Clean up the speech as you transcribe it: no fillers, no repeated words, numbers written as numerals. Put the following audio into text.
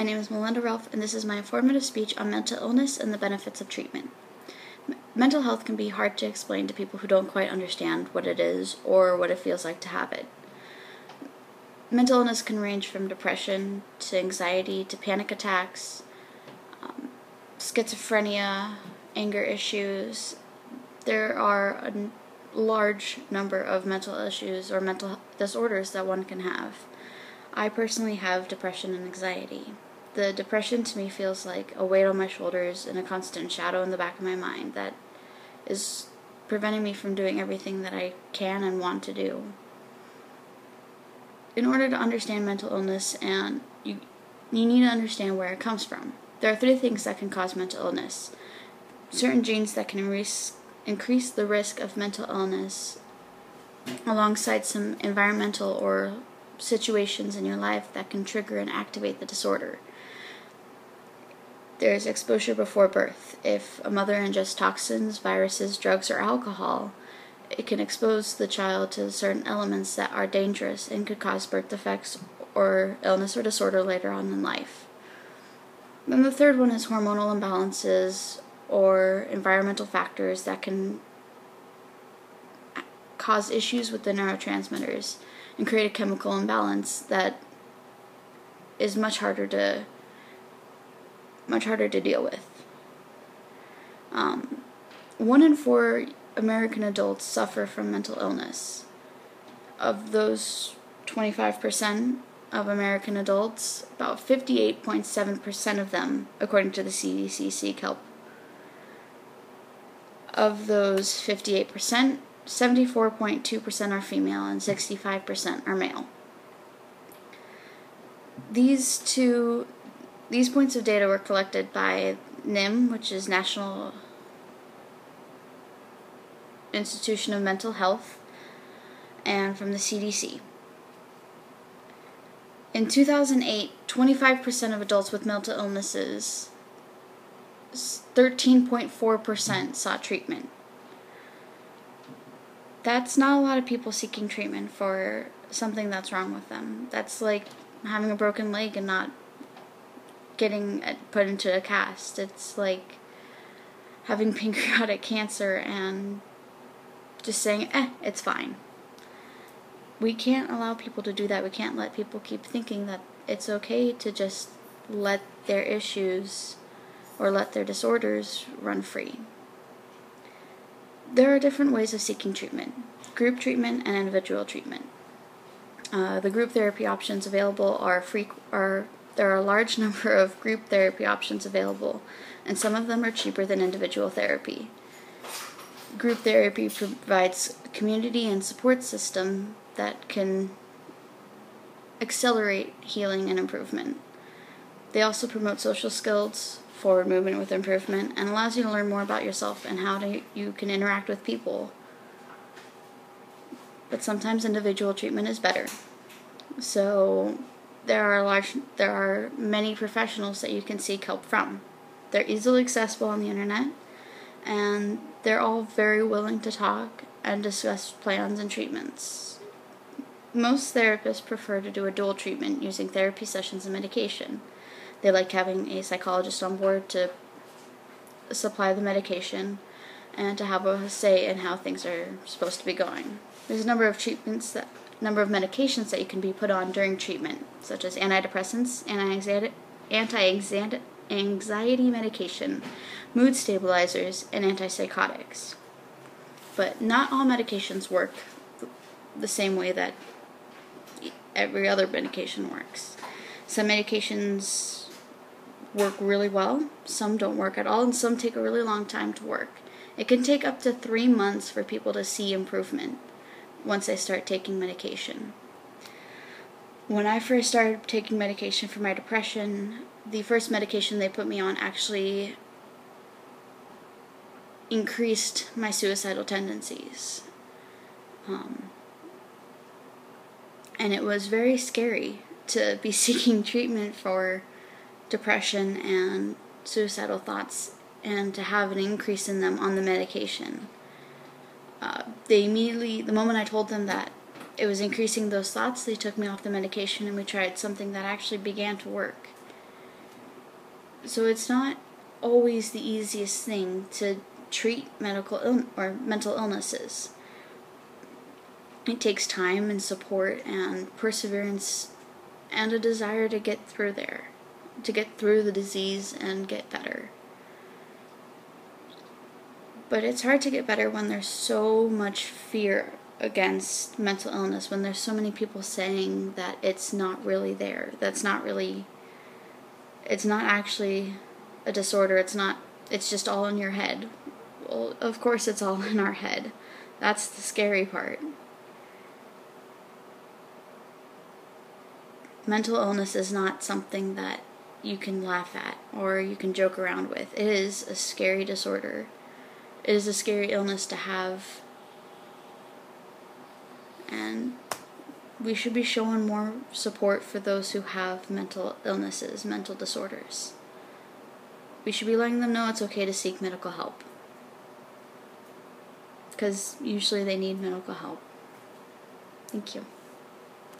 name is Melinda Ralph, and this is my informative speech on mental illness and the benefits of treatment. Mental health can be hard to explain to people who don't quite understand what it is or what it feels like to have it. Mental illness can range from depression to anxiety to panic attacks, schizophrenia, anger issues. There are a large number of mental issues or mental disorders that one can have. I personally have depression and anxiety. The depression to me feels like a weight on my shoulders and a constant shadow in the back of my mind that is preventing me from doing everything that I can and want to do. In order to understand mental illness, and you need to understand where it comes from. There are 3 things that can cause mental illness. Certain genes that can increase the risk of mental illness, alongside some environmental or situations in your life that can trigger and activate the disorder. There's exposure before birth. If a mother ingests toxins, viruses, drugs, or alcohol, it can expose the child to certain elements that are dangerous and could cause birth defects or illness or disorder later on in life. Then the third one is hormonal imbalances or environmental factors that can cause issues with the neurotransmitters and create a chemical imbalance that is much harder to deal with. 1 in 4 American adults suffer from mental illness. Of those 25% of American adults, about 58.7% of them, according to the CDC, seek help. Of those 58%, 74.2% are female and 65% are male. These points of data were collected by NIM, which is National Institution of Mental Health, and from the CDC. In 2008, 25% of adults with mental illnesses, 13.4% sought treatment. That's not a lot of people seeking treatment for something that's wrong with them. That's like having a broken leg and not getting put into a cast. It's like having pancreatic cancer and just saying, it's fine. We can't allow people to do that. We can't let people keep thinking that it's okay to just let their issues or let their disorders run free. There are different ways of seeking treatment: group treatment and individual treatment. The group therapy options available there are a large number of group therapy options available, and some of them are cheaper than individual therapy. Group therapy provides a community and support system that can accelerate healing and improvement. They also promote social skills, forward movement with improvement, and allows you to learn more about yourself and how you can interact with people. But sometimes individual treatment is better. So there are many professionals that you can seek help from. They're easily accessible on the internet, and they're all very willing to talk and discuss plans and treatments. Most therapists prefer to do a dual treatment using therapy sessions and medication. They like having a psychologist on board to supply the medication and to have a say in how things are supposed to be going. There's a number of medications that you can be put on during treatment, such as antidepressants, anti-anxiety medication, mood stabilizers, and antipsychotics. But not all medications work the same way that every other medication works. Some medications work really well, some don't work at all, and some take a really long time to work. It can take up to 3 months for people to see improvement once they start taking medication. When I first started taking medication for my depression, the first medication they put me on actually increased my suicidal tendencies. And it was very scary to be seeking treatment for depression and suicidal thoughts and to have an increase in them on the medication. The moment I told them that it was increasing those thoughts, they took me off the medication and we tried something that actually began to work. So it's not always the easiest thing to treat mental illnesses. It takes time and support and perseverance and a desire to get through the disease and get better. But it's hard to get better when there's so much fear against mental illness, when there's so many people saying that it's not really there, it's not actually a disorder, it's just all in your head. Well, of course it's all in our head. That's the scary part. Mental illness is not something that you can laugh at or you can joke around with. It is a scary disorder. It is a scary illness to have, and we should be showing more support for those who have mental illnesses, mental disorders. We should be letting them know it's okay to seek medical help, because usually they need medical help. Thank you.